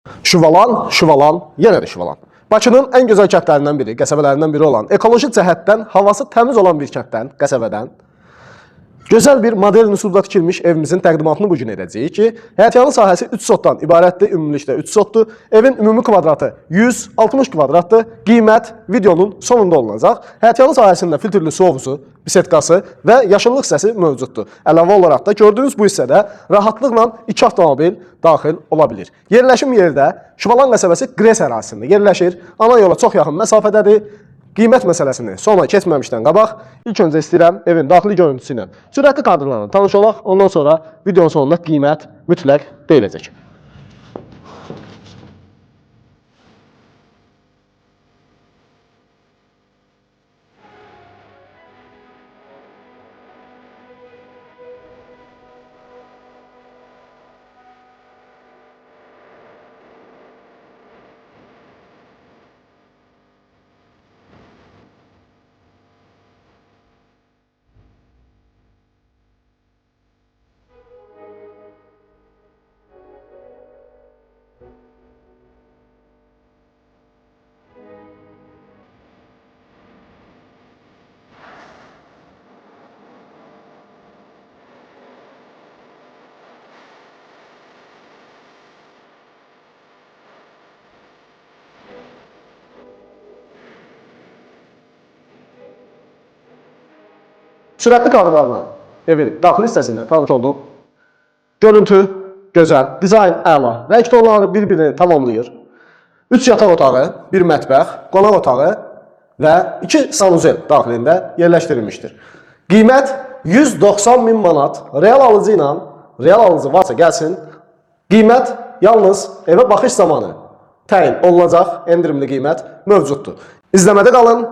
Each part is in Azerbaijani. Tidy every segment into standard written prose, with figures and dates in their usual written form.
Şüvalan, Şüvalan, yenə də Şüvalan. Bakının ən gözəl kəndlərindən biri, qəsəbələrindən biri olan, ekoloji cəhətdən havası təmiz olan bir kənddən, qəsəbədən gözəl bir model üsulda tikilmiş evimizin təqdimatını bugün edəcəyik ki, həyətyanı sahəsi 3 sotdan ibarətdir, ümumilikdə 3 sotdur. Evin ümumi kvadratı 160 kvadratdır. Qiymət videonun sonunda olunacaq. Həyətyanı sahəsində filtrli su hovuzu, bisetkası və yaşıllıq hissəsi mövcuddur. Əlavə olaraq da gördüyünüz bu hissədə rahatlıqla 2 avtomobil daxil ola bilir. Yerləşim yeri də Şüvalan qəsəbəsi Qres ərazisində yerləşir. Ana yola çox yaxın məsafədədir. Qiymət məsələsini sonra keçməmişdən qabaq, ilk öncə istəyirəm evin daxili görüntüsü ilə sürətli kadrlarla tanış olaq. Ondan sonra videonun sonunda qiymət mütləq deyiləcək. Sürətli kadrlarla evin daxili hissəsində tanış olduq. Görüntü gözəl, dizayn əla, rəng tonları bir-birini tamamlayır. 3 yataq otağı, 1 mətbəx, qonaq otağı və 2 sanuzel daxilində yerləşdirilmişdir. Qiymət 190 min manat. Real alıcı varsa gəlsin. Qiymət yalnız evə baxış zamanı təyin olunacaq, endirimli qiymət mövcuddur. İzləmədə qalın.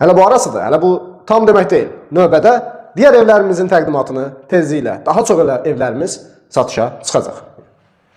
Hələ bu arasıdır, hələ bu tam demək deyil. Növbədə digər evlərimizin təqdimatını tezliklə, daha çox evlərimiz satışa çıxacaq.